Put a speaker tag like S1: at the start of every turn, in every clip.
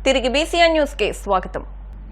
S1: తిరిగి BCN news కి స్వాగతం.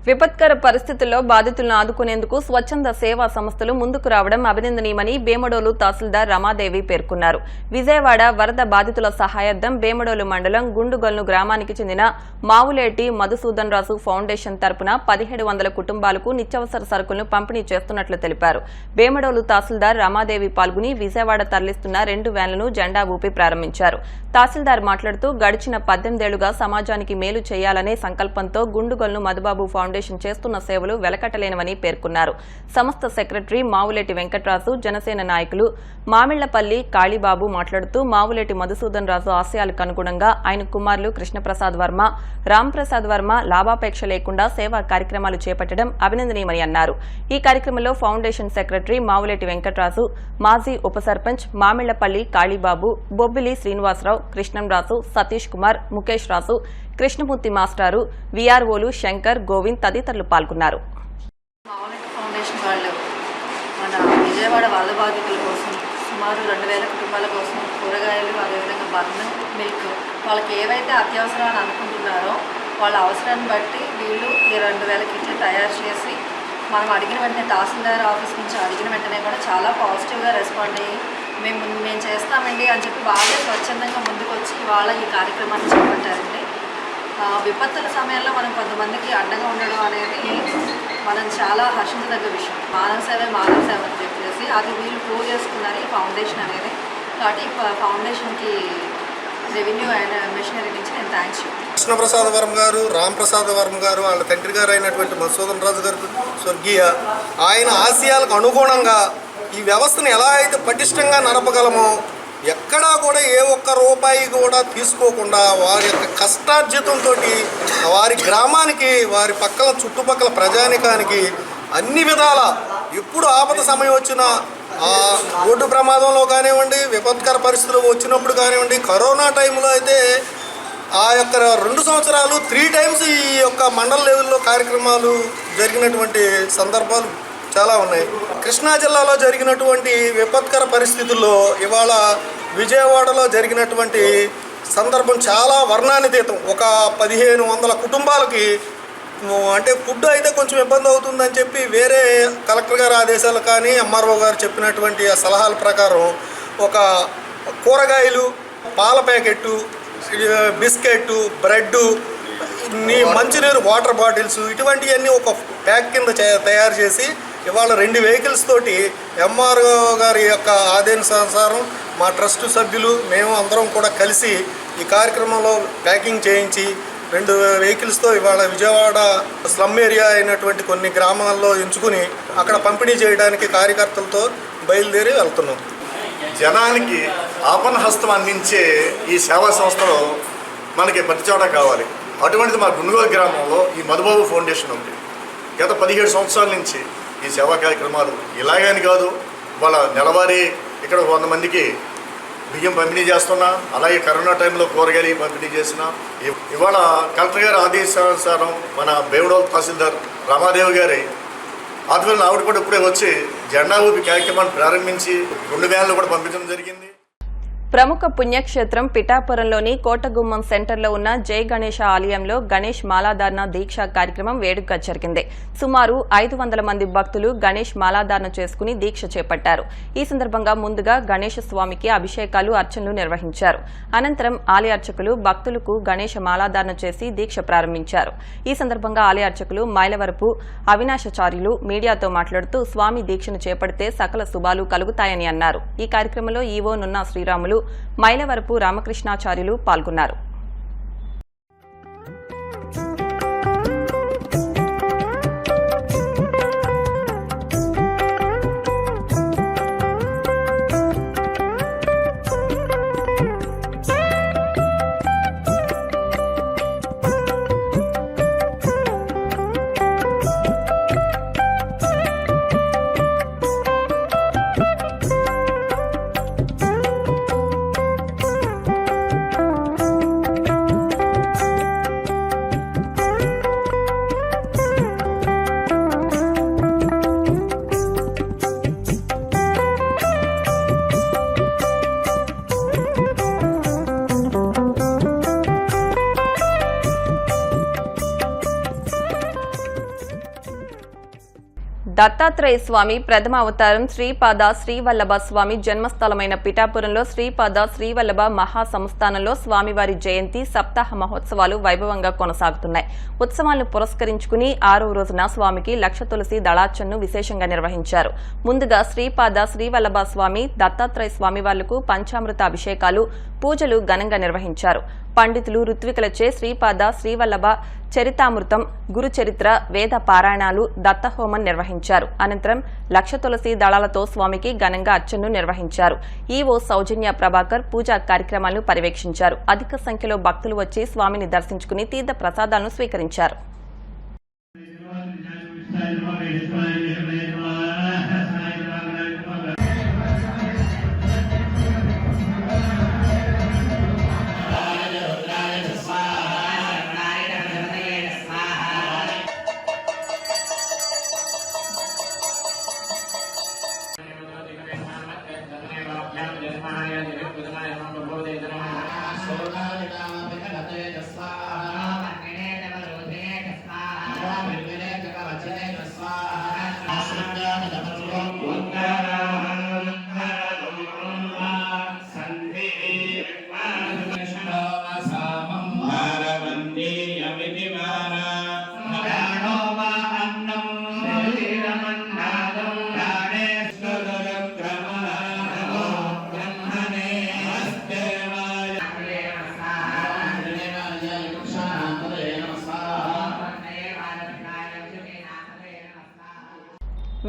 S1: విపత్కర పరిస్థితుల్లో బాధితులను ఆదుకునేందుకు స్వచ్ఛంద సేవా సంస్థలు ముందుకు రావడం అభినందనీయమని బేమడోలు తహసీల్దార్ రమాదేవి పేర్కొన్నారు. విజయవాడ వరద బాధితుల సహాయార్థం బేమడోలు మండలం గుండుగొల్ను గ్రామానికి చెందిన మావులేటి మధుసూదన్ రాజు ఫౌండేషన్ తరపున 1700 కుటుంబాలకు నిత్యావసర సరుకులను పంపిణీ చేస్తున్నట్లు తెలిపారు. బేమడోలు తహసీల్దార్ రమాదేవి పాల్గొని విజయవాడ తరలిస్తున్న 2 వ్యాన్లను జెండా ఊపి ప్రారంభించారు. తహసీల్దార్ మాట్లాడుతూ గడిచిన 18 ఏళ్లుగా సమాజానికి మేలు చేయాలనే సంకల్పంతో గుండుగొల్ను మధుబాబు ఫౌండేషన్ చేస్తున్న సేవలు వెలకట్టలేనివని పేర్కొన్నారు. సంస్థ సెక్రటరీ మావులేటి వెంకట్రాజు, జనసేన నాయకులు మామిళ్లపల్లి కాళీబాబు మాట్లాడుతూ మావులేటి మధుసూదన్ రాజు ఆశయాలకు అనుగుణంగా ఆయన కుమారులు కృష్ణప్రసాద్ వర్మ, రాంప్రసాద్ వర్మ లాభాపేక్ష లేకుండా సేవా కార్యక్రమాలు చేపట్టడం అభినందనీయమని అన్నారు. ఈ కార్యక్రమంలో ఫౌండేషన్ సెక్రటరీ మావులేటి వెంకట్రాజు, మాజీ ఉప సర్పంచ్ మామిళ్లపల్లి కాళీబాబు, బొబ్బిలి శ్రీనివాసరావు, కృష్ణంరాజు, సతీష్ కుమార్, ముఖేష్ రాజు, కృష్ణమూర్తి మాస్టారు, వీఆర్ఓలు శంకర్, గోవింద్ తదితరులు పాల్గొన్నారు.
S2: ఫౌండేషన్ వాళ్ళు మన విజయవాడ వరద బాధితుల కోసం సుమారు 2000 కుటుంబాల కోసం కూరగాయలు, అదేవిధంగా బన్ను, మిల్క్ వాళ్ళకి ఏవైతే అత్యవసరాలు అనుకుంటున్నారో వాళ్ళ అవసరాన్ని బట్టి వీళ్ళు ఈ 2000 కిట్లు తయారు చేసి మనం అడిగిన వెంటనే తహసీల్దార్ ఆఫీస్ నుంచి అడిగిన వెంటనే కూడా చాలా పాజిటివ్గా రెస్పాండ్ అయ్యి మేము చేస్తామండి అని చెప్పి వాళ్ళే స్వచ్ఛందంగా ముందుకు వచ్చి వాళ్ళ ఈ కార్యక్రమాన్ని చేపట్టారండి. విపత్తుల సమయంలో మనం కొంతమందికి అండగా ఉండడం అనేది మనం చాలా హర్షించదగ్గ విషయం. మానవ సేవ అని చెప్పేసి అది వీళ్ళు ప్రూవ్ చేసుకున్నారు ఈ ఫౌండేషన్ అనేది. కాబట్టి ఈ ఫౌండేషన్కి రెవెన్యూ అండ్ మిషనరీ నుంచి నేను థ్యాంక్స్ చెప్తాను.
S3: కృష్ణప్రసాద్ వర్మ గారు, రాంప్రసాద్ వర్మ గారు, వాళ్ళ తండ్రి గారు అయినటువంటి మధుసూదన్ రాజు గారు స్వర్గీయ, ఆయన ఆశయాలకు అనుగుణంగా ఈ వ్యవస్థను ఎలా అయితే పటిష్టంగా నడపగలమో, ఎక్కడా కూడా ఏ ఒక్క రూపాయి కూడా తీసుకోకుండా వారి యొక్క కష్టార్జితంతో వారి గ్రామానికి, వారి పక్కల చుట్టుపక్కల ప్రజానికానికి అన్ని విధాల ఎప్పుడు ఆపద సమయం వచ్చినా, రోడ్డు ప్రమాదంలో కానివ్వండి, విపత్కర పరిస్థితులు వచ్చినప్పుడు కానివ్వండి, కరోనా టైంలో అయితే ఆ యొక్క 2 సంవత్సరాలు 3 టైమ్స్ ఈ యొక్క మండల లెవెల్లో కార్యక్రమాలు జరిగినటువంటి సందర్భాలు చాలా ఉన్నాయి. కృష్ణా జిల్లాలో జరిగినటువంటి విపత్కర పరిస్థితుల్లో ఇవాళ విజయవాడలో జరిగినటువంటి సందర్భం చాలా వర్ణానితీతం. ఒక 1500 కుటుంబాలకి అంటే ఫుడ్ అయితే కొంచెం ఇబ్బంది అవుతుందని చెప్పి వేరే కలెక్టర్ గారి ఆదేశాలు కానీ ఎంఆర్ఓ గారు చెప్పినటువంటి ఆ సలహాల ప్రకారం ఒక కూరగాయలు, పాల ప్యాకెట్టు, బిస్కెట్టు, బ్రెడ్డు, మంచినీరు, వాటర్ బాటిల్స్ ఇటువంటివన్నీ ఒక ప్యాక్ కింద తయారు చేసి ఇవాళ 2 వెహికల్స్ తోటి ఎంఆర్ఓ గారి యొక్క ఆదేశానుసారం మా ట్రస్ట్ సభ్యులు మేము అందరం కూడా కలిసి ఈ కార్యక్రమంలో ప్యాకింగ్ చేయించి 2 వెహికల్స్తో ఇవాళ విజయవాడ స్లమ్ ఏరియా అయినటువంటి కొన్ని గ్రామాల్లో ఎంచుకుని అక్కడ పంపిణీ చేయడానికి కార్యకర్తలతో బయలుదేరి వెళ్తున్నాం.
S4: జనానికి ఆపన్న హస్తం అందించే ఈ సేవా సంస్థలో మనకి ప్రతి చోట కావాలి. అటువంటిది మా గుండుగోలు గ్రామంలో ఈ మధుబాబు ఫౌండేషన్ ఉంది. గత 17 సంవత్సరాల నుంచి ఈ సేవా కార్యక్రమాలు ఇలాగని కాదు, వాళ్ళ నెలవారీ ఇక్కడ 100 మందికి బియ్యం పంపిణీ చేస్తున్నా, అలాగే కరోనా టైంలో కూరగాయలు పంపిణీ చేసిన. ఇవాళ కలెక్టర్ గారి ఆదేశానుసారం మన బేమడోలు తహసీల్దార్ రమాదేవి గారి ఆధ్వర్యంలో ఆవిడ కూడా ఇప్పుడే వచ్చి జెండా ఊపి కార్యక్రమాన్ని ప్రారంభించి 2 వ్యాన్లు కూడా పంపించడం జరిగింది.
S1: ప్రముఖ పుణ్యక్షేత్రం పిఠాపురంలోని కోటగుమ్మం సెంటర్లో ఉన్న జై గణేష ఆలయంలో గణేష్ మాలాధారణ దీక్ష కార్యక్రమం వేడుకగా జరిగింది. సుమారు 500 మంది భక్తులు గణేష్ మాలాధారణ చేసుకుని దీక్ష చేపట్టారు. ఈ సందర్భంగా ముందుగా గణేష స్వామికి అభిషేకాలు, అర్చనలు నిర్వహించారు. అనంతరం ఆలయ అర్చకులు భక్తులకు గణేష మాలాధారణ చేసి దీక్ష ప్రారంభించారు. ఈ సందర్భంగా ఆలయ అర్చకులు మైలవరపు అవినాశాచార్యులు మీడియాతో మాట్లాడుతూ స్వామి దీక్షను చేపడితే సకల శుభాలు కలుగుతాయని అన్నారు. ఈ కార్యక్రమంలో ఈవో నున్నా శ్రీరాములు, మైలవరపు రామకృష్ణాచార్యులు పాల్గొన్నారు. దత్తాత్రేయ స్వామి ప్రథమ అవతారం శ్రీపాద శ్రీవల్లభ స్వామి జన్మస్థలమైన పిఠాపురంలో శ్రీపాద శ్రీవల్లభ మహాసంస్థానంలో స్వామివారి జయంతి సప్తాహ మహోత్సవాలు వైభవంగా కొనసాగుతున్నాయి. ఉత్సవాలను పురస్కరించుకుని 6వ రోజున స్వామికి లక్ష తులసి దళార్చనను విశేషంగా నిర్వహించారు. ముందుగా శ్రీపాద శ్రీవల్లభ స్వామి దత్తాత్రేయ స్వామివార్లకు పంచామృత అభిషేకాలు పూజలు ఘనంగా నిర్వహించారు. పండితులు ఋత్వికులచే శ్రీపాద శ్రీవల్లభ చరితామృతం గురు చరిత్ర వేద పారాయణాలు దత్తహోమం నిర్వహించారు. అనంతరం లక్ష తులసి దళాలతో స్వామికి ఘనంగా అర్చనను నిర్వహించారు. ఈవో సౌజన్య ప్రభాకర్ పూజా కార్యక్రమాలను పర్యవేక్షించారు. అధిక సంఖ్యలో భక్తులు వచ్చి స్వామిని దర్శించుకుని తీర్థ ప్రసాదాలను స్వీకరించారు.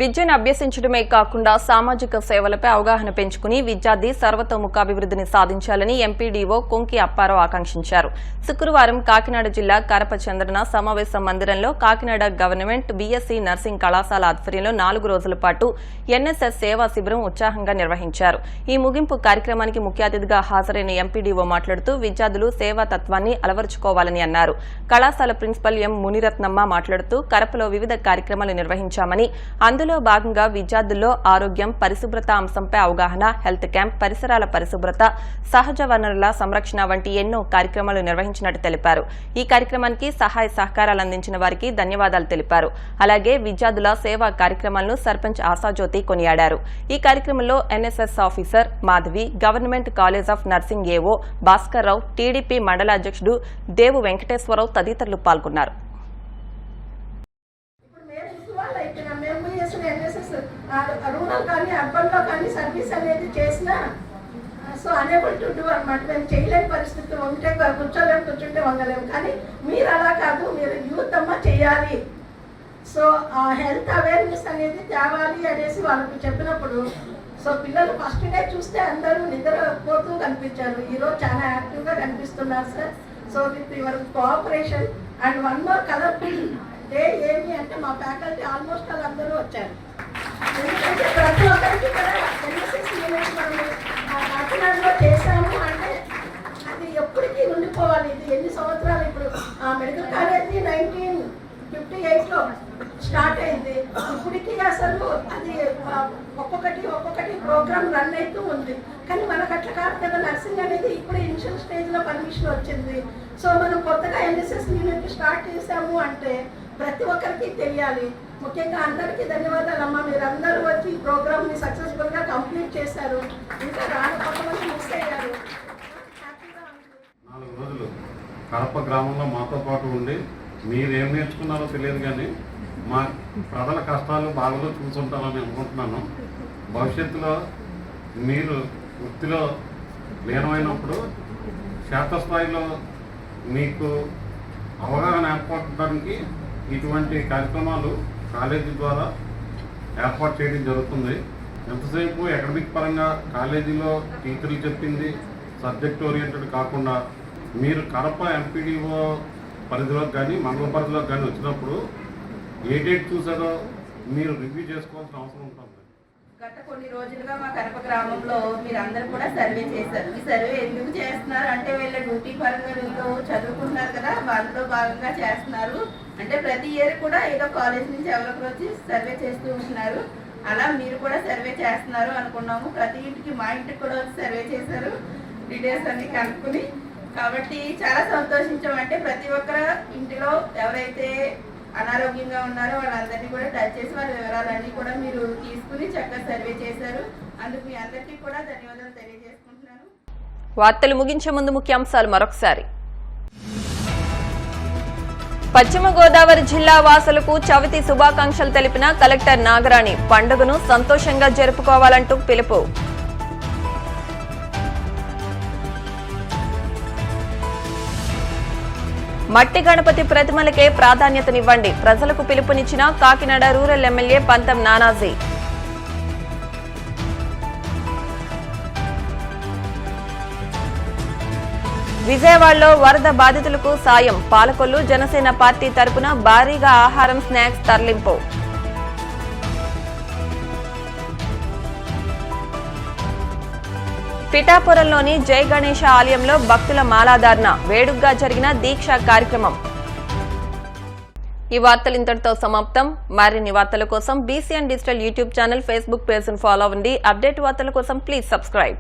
S1: విద్యను అభ్యసించడమే కాకుండా సామాజిక సేవలపై అవగాహన పెంచుకుని విద్యార్థి సర్వతోముఖాభివృద్ధిని సాధించాలని ఎంపీడీఓ కొంకి అప్పారావు ఆకాంక్షించారు. శుక్రవారం కాకినాడ జిల్లా కరపచంద్రన సమావేశ మందిరంలో కాకినాడ గవర్నమెంట్ బీఎస్సీ నర్సింగ్ కళాశాల ఆధ్వర్యంలో 4 రోజుల పాటు ఎన్ఎస్ఎస్ సేవా శిబిరం ఉత్సాహంగా నిర్వహించారు. ఈ ముగింపు కార్యక్రమానికి ముఖ్య అతిథిగా హాజరైన ఎంపీడీఓ మాట్లాడుతూ విద్యార్థులు సేవా తత్వాన్ని అలవర్చుకోవాలని అన్నారు. కళాశాల ప్రిన్సిపల్ ఎం మునిరత్నమ్మ మాట్లాడుతూ కరపలో వివిధ కార్యక్రమాలు నిర్వహించామని అందులో భాగంగా విద్యార్థుల్లో ఆరోగ్యం పరిశుభ్రత అంశంపై అవగాహన హెల్త్ క్యాంప్ పరిసరాల పరిశుభ్రత సహజ వనరుల సంరక్షణ వంటి ఎన్నో కార్యక్రమాలు నిర్వహించినట్టు తెలిపారు. ఈ కార్యక్రమానికి సహాయ సహకారాలు అందించిన వారికి ధన్యవాదాలు తెలిపారు. అలాగే విద్యార్థుల సేవా కార్యక్రమాలను సర్పంచ్ ఆశాజ్యోతి కొనియాడారు. ఈ కార్యక్రమంలో NSS officer Madhavi government college of nursing AO Bhaskar Rao TDP మండల అధ్యక్షుడు దేవు వెంకటేశ్వరరావు తదితరులు పాల్గొన్నారు.
S5: రూరల్ కానీ అర్బన్లో కానీ సర్వీస్ అనేది చేసినా సో అనేబుల్ టు డూ అనమాట. మేము చేయలేని పరిస్థితి ఉంటే కూర్చుంటే వంగలేము. కానీ మీరు అలా కాదు, మీరు యూత్ అమ్మ చేయాలి. సో ఆ హెల్త్ అవేర్నెస్ అనేది తేవాలి అనేసి వాళ్ళకు చెప్పినప్పుడు సో పిల్లలు ఫస్ట్ డే చూస్తే అందరూ నిద్రపోతూ కనిపించారు. ఈరోజు చాలా యాక్టివ్గా కనిపిస్తున్నారు sir. So with your cooperation and one more colourful day ఏమి అంటే మా ఫ్యాకల్టీ ఆల్మోస్ట్ వాళ్ళందరూ వచ్చారు. ఎందుకంటే ప్రతి ఒక్కరికి కూడా ఎన్ఎస్ఎస్ యూనిట్ మనము కాకినాడలో చేశాము అంటే అది ఎప్పటికీ ఉండిపోవాలి. ఇది ఎన్ని సంవత్సరాలు ఇప్పుడు మెడికల్ కాలేజీ 1958లో స్టార్ట్ అయింది. ఇప్పటికీ అసలు అది ఒక్కొక్కటి ప్రోగ్రామ్ రన్ అవుతూ ఉంది. కానీ మనకు అట్లా కాదు కదా, నర్సింగ్ అనేది ఇప్పుడు ఇనిషియల్ స్టేజ్లో పర్మిషన్ వచ్చింది. సో మనం కొత్తగా ఎన్ఎస్ఎస్ యూనిట్ స్టార్ట్ చేశాము అంటే ప్రతి ఒక్కరికి తెలియాలి. ముఖ్యంగా అందరికీ ధన్యవాదాలమ్మా. మీరందరూ వచ్చి ఈ ప్రోగ్రామ్ని సక్సెస్ఫుల్గా కంప్లీట్ చేశారు. ఇంకా రాను కొంతమంది మిస్ అయ్యారు.
S6: 4 రోజులు కడప గ్రామంలో మాతో పాటు ఉండి మీరేం నేర్చుకున్నారో తెలియదు, కానీ మా ప్రజల కష్టాలు బాధలు చూసుంటారని అనుకుంటున్నాను. భవిష్యత్తులో మీరు వృత్తిలో లీనమైనప్పుడు క్షేత్రస్థాయిలో మీకు అవగాహన ఏర్పడడానికి ఇటువంటి కార్యక్రమాలు కాలేజీ ద్వారా ఏర్పాటు చేయడం జరుగుతుంది. ఎంతసేపు అకాడమిక్ పరంగా కాలేజీలో టీచర్లు చెప్పింది సబ్జెక్ట్ ఓరియంటెడ్ కాకుండా మీరు కడప ఎంపీడీఓ పరిధిలోకి కానీ మండల పరిధిలోకి కానీ వచ్చినప్పుడు ఏ డేట్ చూసారో మీరు రివ్యూ చేసుకోవాల్సిన అవసరం ఉంటుంది.
S7: గత కొన్ని రోజులుగా మా కడప గ్రామంలో మీరందరూ కూడా సర్వే చేశారు. ఈ సర్వే ఎందుకు చేస్తున్నారు అంటే వీళ్ళ డ్యూటీ పరంగా వీళ్ళు చదువుకుంటున్నారు కదా, వాళ్ళతో భాగంగా చేస్తున్నారు. అంటే ప్రతి ఇయర్ కూడా ఏదో కాలేజ్ నుంచి ఎవరికి వచ్చి సర్వే చేస్తూ ఉంటున్నారు. అలా మీరు కూడా సర్వే చేస్తున్నారు అనుకున్నాము. ప్రతి ఇంటికి మా ఇంటికి కూడా వచ్చి సర్వే చేశారు, డీటెయిల్స్ అన్ని కనుక్కుని. కాబట్టి చాలా సంతోషించాం. అంటే ప్రతి ఒక్కరు ఇంటిలో ఎవరైతే అనారోగ్యంగా ఉన్నారో వాళ్ళందరినీ కూడా టచ్ చేసి వాళ్ళ వివరాలన్నీ కూడా మీరు తీసుకుని చక్కగా సర్వే చేశారు. అందుకు మీ అందరికీ కూడా ధన్యవాదాలు తెలియజేసుకుంటున్నాను.
S1: వార్తలు ముగించే ముందు ముఖ్యాంశాలు మరొకసారి. పశ్చిమ గోదావరి జిల్లా వాసులకు చవితి శుభాకాంక్షలు తెలిపిన కలెక్టర్ నాగరాణి. పండుగను సంతోషంగా జరుపుకోవాలంటూ పిలుపు. మట్టి గణపతి ప్రతిమలకే ప్రాధాన్యతనివ్వండి. ప్రజలకు పిలుపునిచ్చిన కాకినాడ రూరల్ ఎమ్మెల్యే పంతం నానాజీ. విజయవాడలో వరద బాధితులకు సాయం. పాలకొల్లు జనసేన పార్టీ తరపున భారీగా ఆహారం, స్నాక్స్ తరలింపు. పిఠాపురంలోని జై గణేశ ఆలయంలో భక్తుల మాలాధారణ. వేడుగ్గా జరిగిన దీక్ష కార్యక్రమం. ఈ వార్తలు ఇంతటితో సమాప్తం. మరిన్ని వార్తల కోసం BCN digital YouTube channel, Facebook page follow అవ్వండి. అప్డేట్ వార్తల కోసం ప్లీజ్ సబ్స్క్రైబ్.